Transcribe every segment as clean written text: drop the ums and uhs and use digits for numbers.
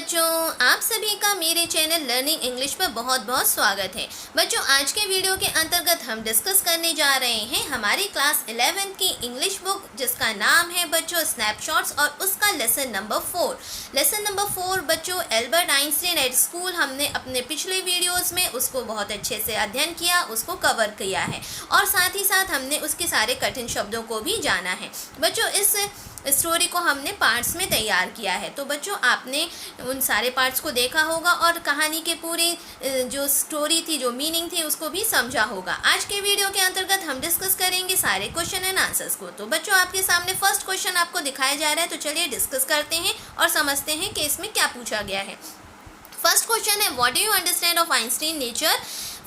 बच्चों, आप सभी का मेरे चैनल लर्निंग इंग्लिश पर बहुत बहुत स्वागत है। बच्चों, आज के वीडियो के अंतर्गत हम डिस्कस करने जा रहे हैं हमारी क्लास 11th की इंग्लिश बुक, जिसका नाम है बच्चों स्नैपशॉट्स, और उसका लेसन नंबर 4 बच्चों एल्बर्ट आइंस्टीन एट स्कूल। हमने अपने पिछले वीडियोस में उसको बहुत अच्छे से अध्ययन किया, उसको कवर किया है, और साथ ही साथ हमने उसके सारे कठिन शब्दों को भी जाना है। बच्चों, इस स्टोरी को हमने पार्ट्स में तैयार किया है, तो बच्चों आपने उन सारे पार्ट्स को देखा होगा और कहानी के पूरी जो स्टोरी थी, जो मीनिंग थी, उसको भी समझा होगा। आज के वीडियो के अंतर्गत हम डिस्कस करेंगे सारे क्वेश्चन एंड आंसर्स को। तो बच्चों, आपके सामने फर्स्ट क्वेश्चन आपको दिखाया जा रहा है, तो चलिए डिस्कस करते हैं और समझते हैं कि इसमें क्या पूछा गया है। फर्स्ट क्वेश्चन है, what do you understand of Einstein nature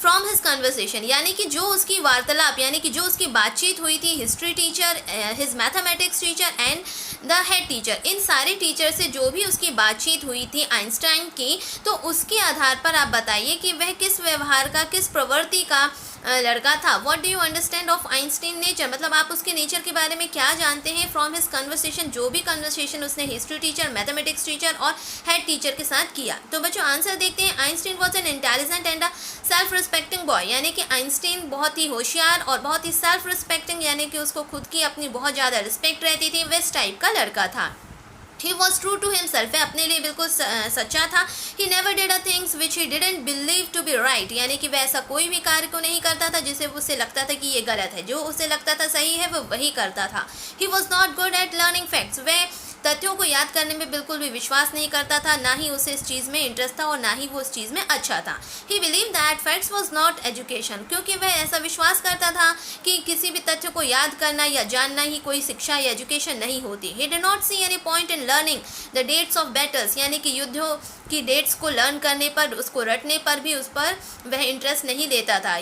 from his conversation, यानी कि जो उसकी वार्तालाप, यानी कि जो उसकी बातचीत हुई थी history teacher, his mathematics teacher and the head teacher, इन सारे टीचर से जो भी उसकी बातचीत हुई थी आइंस्टाइन की, तो उसके आधार पर आप बताइए कि वह किस व्यवहार का, किस प्रवृत्ति का लड़का था। What do you understand of Einstein nature, मतलब आप उसके नेचर के बारे में क्या जानते हैं फ्रॉम हिज कन्वर्सेशन, जो भी कन्वर्सेशन उसने हिस्ट्री टीचर, मैथमेटिक्स टीचर और हेड टीचर के साथ किया। तो बच्चों आंसर देखते हैं। Einstein was an intelligent and a self respecting boy, यानी कि आइंस्टीन बहुत ही होशियार और बहुत ही सेल्फ रिस्पेक्टिंग, यानी कि उसको खुद की अपनी बहुत ज़्यादा रिस्पेक्ट रहती थी, वैस टाइप का लड़का था। He was true to himself, वह अपने लिए बिल्कुल सच्चा था। He never did a things which he didn't believe to be right, यानी कि वह ऐसा कोई भी कार्य को नहीं करता था जिसे उसे लगता था कि ये गलत है। जो उसे लगता था सही है, वो वही करता था। He was not good at learning facts, वह तथ्यों को याद करने में बिल्कुल भी विश्वास नहीं करता था, ना ही उसे इस चीज़ में इंटरेस्ट था और ना ही वो इस चीज़ में अच्छा था। He believed that facts was not education, क्योंकि वह ऐसा विश्वास करता था कि किसी भी तथ्य को याद करना या जानना ही कोई शिक्षा या एजुकेशन नहीं होती। He did not see any point in learning the dates of battles, यानी कि युद्धों की डेट्स को लर्न करने पर, उसको रटने पर भी उस पर वह इंटरेस्ट नहीं लेता था।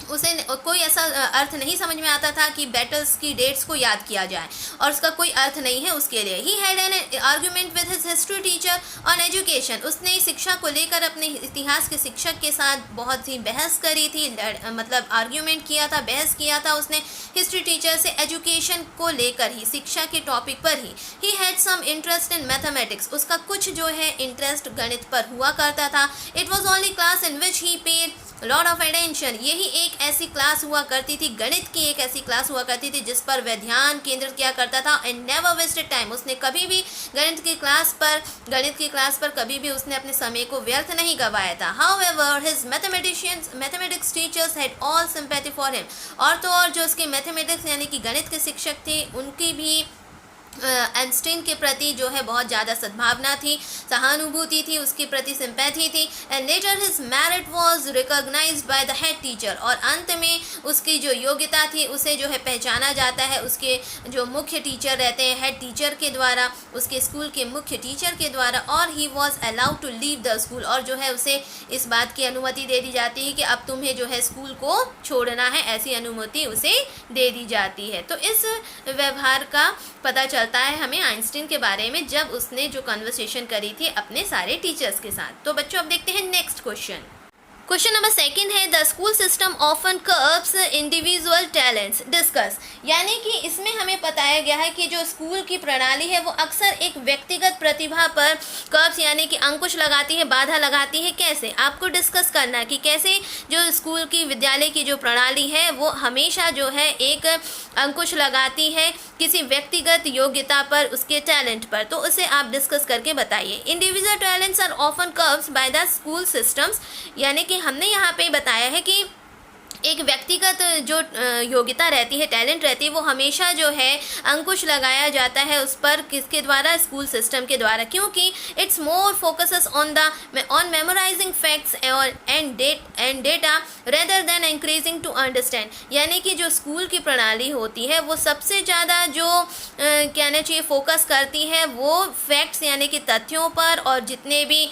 उसे कोई ऐसा अर्थ नहीं समझ में आता था कि बैटल्स की डेट्स को याद किया जाए, और उसका कोई अर्थ नहीं है उसके लिए। He had an argument with his history teacher on education, उसने शिक्षा को लेकर अपने इतिहास के शिक्षक के साथ बहुत ही बहस करी थी, मतलब आर्ग्यूमेंट किया था, बहस किया था उसने हिस्ट्री टीचर से एजुकेशन को लेकर ही, शिक्षा के टॉपिक पर ही। He had some interest in mathematics, उसका कुछ जो है इंटरेस्ट गणित पर हुआ करता था। It was only class in which he paid lot of attention, यही एक ऐसी क्लास हुआ करती थी, गणित की एक ऐसी क्लास हुआ करती थी जिस पर वह ध्यान केंद्रित किया करता था। एंड नेवर वेस्टेड टाइम, उसने कभी भी गणित की क्लास पर कभी भी उसने अपने समय को व्यर्थ नहीं गवाया था। However his mathematics teachers had all sympathy for him, और तो और जो उसके मैथमेटिक्स यानी कि गणित के शिक्षक थे, उनकी भी आइंस्टीन के प्रति जो है बहुत ज़्यादा सद्भावना थी, सहानुभूति थी, उसके प्रति सिंपैथी थी। And later his merit was recognised by the head teacher, और अंत में उसकी जो योग्यता थी उसे जो है पहचाना जाता है उसके जो मुख्य टीचर रहते हैं, हेड टीचर के द्वारा, उसके स्कूल के मुख्य टीचर के द्वारा। और he was allowed to leave the school, और जो है उसे इस बात की अनुमति दे दी जाती है कि अब तुम्हें जो है स्कूल को छोड़ना है, ऐसी अनुमति उसे दे दी जाती है। तो इस व्यवहार का पता चलता है हमें आइंस्टीन के बारे में जब उसने जो कन्वर्सेशन करी थी अपने सारे टीचर्स के साथ। तो बच्चों अब देखते हैं नेक्स्ट क्वेश्चन। क्वेश्चन नंबर 2 है, the school system often curbs individual talents discuss, यानी कि इसमें हमें बताया गया है कि जो स्कूल की प्रणाली है वो अक्सर एक व्यक्तिगत प्रतिभा पर कर्ब्स यानी कि अंकुश लगाती है, बाधा लगाती है। कैसे, आपको डिस्कस करना है कि कैसे जो स्कूल की, विद्यालय की जो प्रणाली है वो हमेशा जो है एक अंकुश लगाती है किसी व्यक्तिगत योग्यता पर, उसके टैलेंट पर। तो उसे आप डिस्कस करके बताइए। Individual talents are often curbs by the school systems, यानी कि हमने यहाँ पे बताया है कि एक व्यक्तिगत जो योग्यता रहती है, टैलेंट रहती है, वो हमेशा जो है अंकुश लगाया जाता है उस पर, किसके द्वारा, स्कूल सिस्टम के द्वारा, क्योंकि it's more focuses on memorising facts and data rather than increasing to understand, यानी कि जो स्कूल की प्रणाली होती है वो सबसे ज़्यादा जो कहना चाहिए फोकस करती है वो फैक्ट्स यानी कि तथ्यों पर, और जितने भी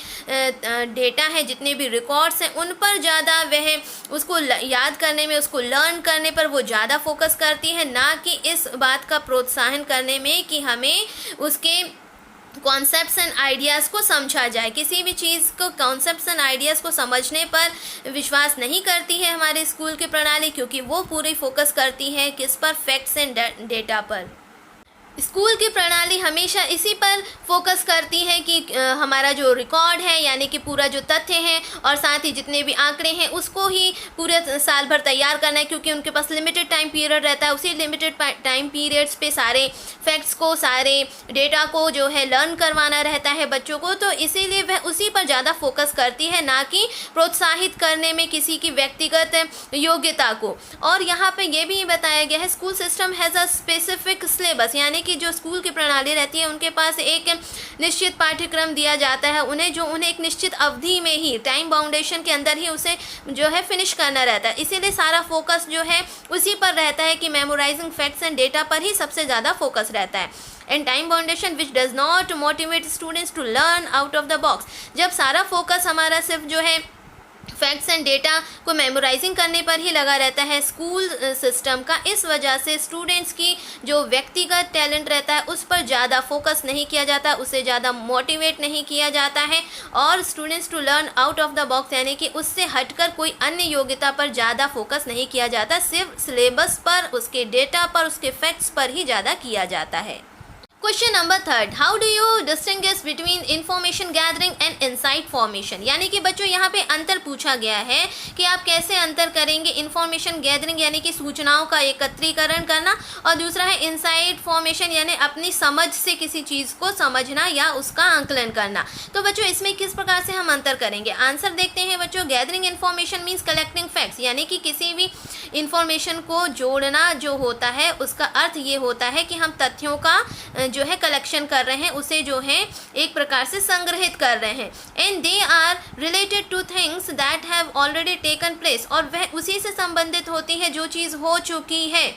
डेटा है, जितने भी रिकॉर्ड्स हैं, उन पर ज़्यादा वह उसको याद करने में, उसको लर्न करने पर वो ज़्यादा फोकस करती है, ना कि इस बात का प्रोत्साहन करने में कि हमें उसके कॉन्सेप्ट्स एंड आइडियाज़ को समझा जाए। किसी भी चीज़ को, कॉन्सेप्ट्स एंड आइडियाज़ को समझने पर विश्वास नहीं करती है हमारे स्कूल की प्रणाली, क्योंकि वो पूरी फोकस करती है किस पर, फैक्ट्स एंड डेटा पर। स्कूल की प्रणाली हमेशा इसी पर फोकस करती है कि हमारा जो रिकॉर्ड है यानी कि पूरा जो तथ्य है और साथ ही जितने भी आंकड़े हैं उसको ही पूरे साल भर तैयार करना है, क्योंकि उनके पास लिमिटेड टाइम पीरियड रहता है। उसी लिमिटेड टाइम पीरियड्स पे सारे फैक्ट्स को, सारे डेटा को जो है लर्न करवाना रहता है बच्चों को, तो इसीलिए वह उसी पर ज़्यादा फोकस करती है, ना कि प्रोत्साहित करने में किसी की व्यक्तिगत योग्यता को। और यहाँ पे ये भी बताया गया है school system has a specific syllabus, यानी कि जो स्कूल की प्रणाली रहती है उनके पास एक निश्चित पाठ्यक्रम दिया जाता है उन्हें एक निश्चित अवधि में ही, टाइम बाउंडेशन के अंदर ही उसे जो है फिनिश करना रहता है। इसीलिए सारा फोकस जो है उसी पर रहता है कि मेमोराइजिंग फैक्ट्स एंड डेटा पर ही सबसे ज़्यादा फोकस रहता है। And time boundation which does not motivate students to learn out of the box. जब सारा फोकस हमारा सिर्फ जो है फैक्ट्स एंड डेटा को मेमोराइजिंग करने पर ही लगा रहता है स्कूल सिस्टम का, इस वजह से स्टूडेंट्स की जो व्यक्तिगत टैलेंट रहता है उस पर ज़्यादा फोकस नहीं किया जाता, उसे ज़्यादा मोटिवेट नहीं किया जाता है, और students to learn out of the box यानी कि उससे हटकर कोई अन्य योग्यता पर ज़्यादा फोकस नहीं किया जाता, सिर्फ सिलेबस पर, उसके डेटा पर, उसके फैक्ट्स पर ही ज़्यादा किया जाता है। Question number 3, how do you distinguish between information gathering and insight formation. यानी कि बच्चों यहाँ पे अंतर पूछा गया है कि आप कैसे अंतर करेंगे इंफॉर्मेशन गैदरिंग यानी कि सूचनाओं का एकत्रीकरण करना, और दूसरा है इनसाइट फॉर्मेशन यानी अपनी समझ से किसी चीज़ को समझना या उसका आंकलन करना। तो बच्चों इसमें किस प्रकार से हम अंतर करेंगे, आंसर देखते हैं बच्चों। Gathering information means collecting facts, यानी कि किसी भी इंफॉर्मेशन को जोड़ना जो होता है उसका अर्थ ये होता है कि हम तथ्यों का जो है कलेक्शन कर रहे हैं, उसे जो है एक प्रकार से संग्रहित कर रहे हैं। And they are related to things that have already taken place, और वह उसी से संबंधित होती है जो चीज़ हो चुकी है,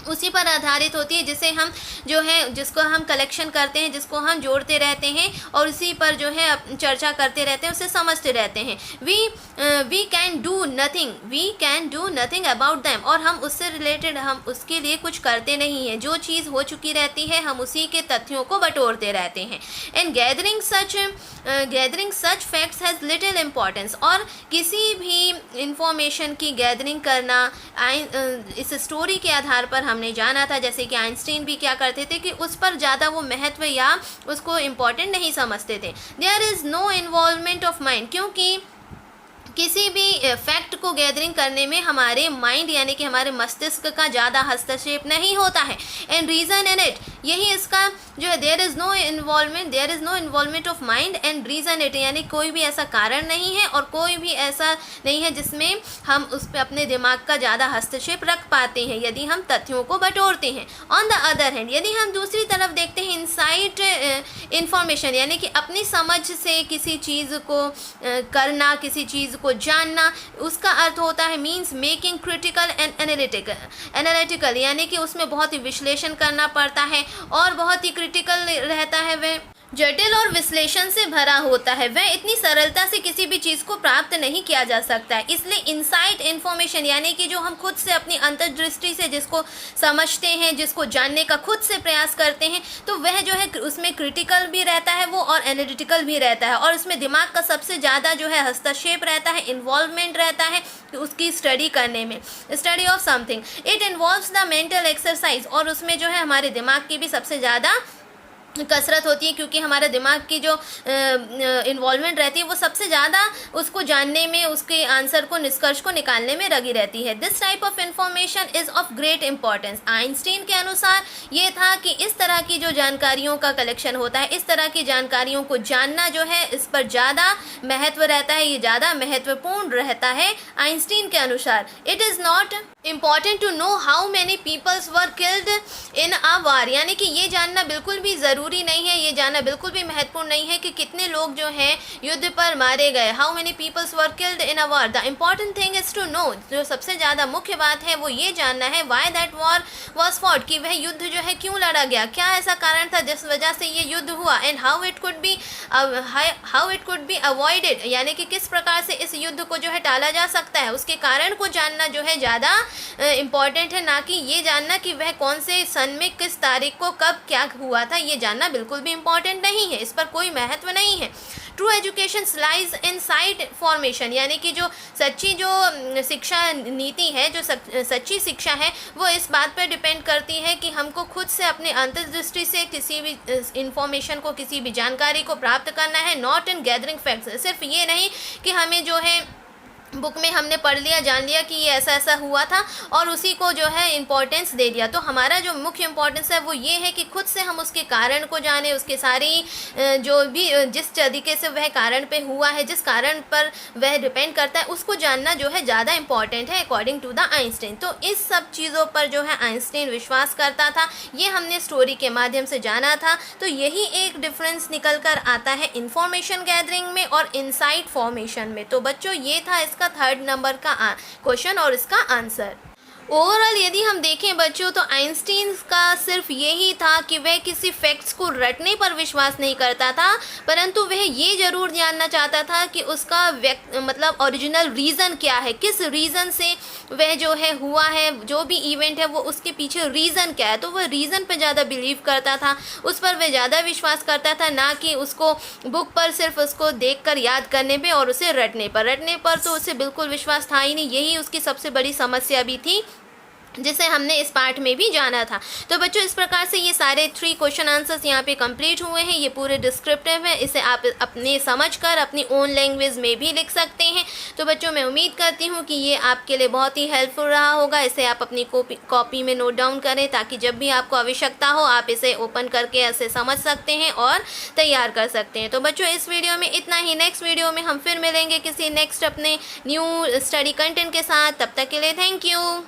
उसी पर आधारित होती है, जिसे हम जो है जिसको हम कलेक्शन करते हैं, जिसको हम जोड़ते रहते हैं और उसी पर जो है चर्चा करते रहते हैं, उसे समझते रहते हैं। We can do nothing about them, और हम उससे रिलेटेड हम उसके लिए कुछ करते नहीं हैं, जो चीज़ हो चुकी रहती है हम उसी के तथ्यों को बटोरते रहते हैं। And gathering such facts has little importance, और किसी भी इंफॉर्मेशन की गैदरिंग करना इस स्टोरी के आधार पर हमने जाना था, जैसे कि आइंस्टीन भी क्या करते थे कि उस पर ज़्यादा वो महत्व या उसको इम्पोर्टेंट नहीं समझते थे। There is no involvement of mind, क्योंकि किसी भी फैक्ट को गैदरिंग करने में हमारे माइंड यानी कि हमारे मस्तिष्क का ज़्यादा हस्तक्षेप नहीं होता है। एंड रीज़न इन इट, यही इसका जो है there is no involvement of mind and reason it, यानी कोई भी ऐसा कारण नहीं है और कोई भी ऐसा नहीं है जिसमें हम उस पर अपने दिमाग का ज़्यादा हस्तक्षेप रख पाते हैं यदि हम तथ्यों को बटोरते हैं। ऑन द अदर हैंड, यदि हम दूसरी तरफ देखते हैं इनसाइट इन्फॉर्मेशन यानी कि अपनी समझ से किसी चीज़ को करना, किसी चीज़ को जानना, उसका अर्थ होता है means making critical and analytical, यानी कि उसमें बहुत ही विश्लेषण करना पड़ता है और बहुत ही क्रिटिकल रहता है, वह जटिल और विश्लेषण से भरा होता है, वह इतनी सरलता से किसी भी चीज़ को प्राप्त नहीं किया जा सकता है। इसलिए इनसाइट इन्फॉर्मेशन यानी कि जो हम खुद से अपनी अंतर्दृष्टि से जिसको समझते हैं, जिसको जानने का खुद से प्रयास करते हैं, तो वह जो है उसमें क्रिटिकल भी रहता है वो और एनालिटिकल भी रहता है, और उसमें दिमाग का सबसे ज़्यादा जो है हस्तक्षेप रहता है, इन्वॉल्वमेंट रहता है उसकी स्टडी करने में, study of something. It involves the mental exercise, और उसमें जो है हमारे दिमाग की भी सबसे ज़्यादा कसरत होती है, क्योंकि हमारे दिमाग की जो इन्वॉल्वमेंट रहती है वो सबसे ज़्यादा उसको जानने में, उसके आंसर को, निष्कर्ष को निकालने में लगी रहती है। This type of information is of great importance. Einstein के अनुसार ये था कि इस तरह की जो जानकारियों का कलेक्शन होता है, इस तरह की जानकारियों को जानना जो है इस पर ज़्यादा महत्व रहता है, ये ज़्यादा महत्वपूर्ण रहता है आइंस्टीन के अनुसार। It is not important to know how many peoples were killed in a war, यानी कि ये जानना बिल्कुल भी ज़रूरी नहीं है, ये जानना बिल्कुल भी महत्वपूर्ण नहीं है कि कितने लोग जो हैं युद्ध पर मारे गए, how many peoples were killed in a war. The important thing is to know, जो सबसे ज़्यादा मुख्य बात है वो ये जानना है why that war was fought, कि वह युद्ध जो है क्यों लड़ा गया, क्या ऐसा कारण था जिस वजह से ये युद्ध हुआ, and how it could be avoided, यानी कि किस प्रकार से इस युद्ध को जो है टाला जा सकता है, उसके कारण को जानना जो है ज़्यादा इम्पॉर्टेंट है, ना कि ये जानना कि वह कौन से सन में किस तारीख को कब क्या हुआ था। ये जानना बिल्कुल भी इम्पॉर्टेंट नहीं है, इस पर कोई महत्व नहीं है। True education lies in side formation, यानी कि जो सच्ची जो शिक्षा नीति है, जो सच्ची शिक्षा है, वो इस बात पर डिपेंड करती है कि हमको खुद से अपने अंतर्दृष्टि से किसी भी इंफॉर्मेशन को, किसी भी जानकारी को प्राप्त करना है, नॉट इन गैदरिंग फैक्ट्स। सिर्फ ये नहीं कि हमें जो है बुक में हमने पढ़ लिया, जान लिया कि ये ऐसा ऐसा हुआ था और उसी को जो है इम्पोर्टेंस दे दिया। तो हमारा जो मुख्य इम्पोर्टेंस है वो ये है कि खुद से हम उसके कारण को जाने, उसके सारी जो भी जिस तरीके से वह कारण पे हुआ है, जिस कारण पर वह डिपेंड करता है, उसको जानना जो है ज़्यादा इम्पॉर्टेंट है अकॉर्डिंग टू द आइंस्टाइन। तो इस सब चीज़ों पर जो है आइंस्टाइन विश्वास करता था, ये हमने स्टोरी के माध्यम से जाना था। तो यही एक डिफरेंस निकल कर आता है इंफॉर्मेशन गैदरिंग में और इनसाइट फॉर्मेशन में। तो बच्चों ये था इसका 3rd नंबर का क्वेश्चन और इसका आंसर। ओवरऑल यदि हम देखें बच्चों, तो आइंस्टीन का सिर्फ यही था कि वह किसी फैक्ट्स को रटने पर विश्वास नहीं करता था, परंतु वह ये ज़रूर जानना चाहता था कि उसका मतलब ओरिजिनल रीज़न क्या है, किस रीज़न से वह जो है हुआ है, जो भी इवेंट है वो उसके पीछे रीज़न क्या है। तो वह रीज़न पर ज़्यादा बिलीव करता था, उस पर वह ज़्यादा विश्वास करता था, ना कि उसको बुक पर सिर्फ उसको देख कर याद करने पर और उसे रटने पर तो उसे बिल्कुल विश्वास था ही नहीं। यही उसकी सबसे बड़ी समस्या भी थी, जिसे हमने इस पार्ट में भी जाना था। तो बच्चों इस प्रकार से ये सारे 3 क्वेश्चन आंसर्स यहाँ पे कंप्लीट हुए हैं। ये पूरे डिस्क्रिप्टिव है, इसे आप अपने समझकर अपनी ओन लैंग्वेज में भी लिख सकते हैं। तो बच्चों मैं उम्मीद करती हूँ कि ये आपके लिए बहुत ही हेल्पफुल रहा होगा। इसे आप अपनी कॉपी में नोट डाउन करें, ताकि जब भी आपको आवश्यकता हो आप इसे ओपन करके ऐसे समझ सकते हैं और तैयार कर सकते हैं। तो बच्चों इस वीडियो में इतना ही। नेक्स्ट वीडियो में हम फिर मिलेंगे किसी नेक्स्ट अपने न्यू स्टडी कंटेंट के साथ। तब तक के लिए थैंक यू।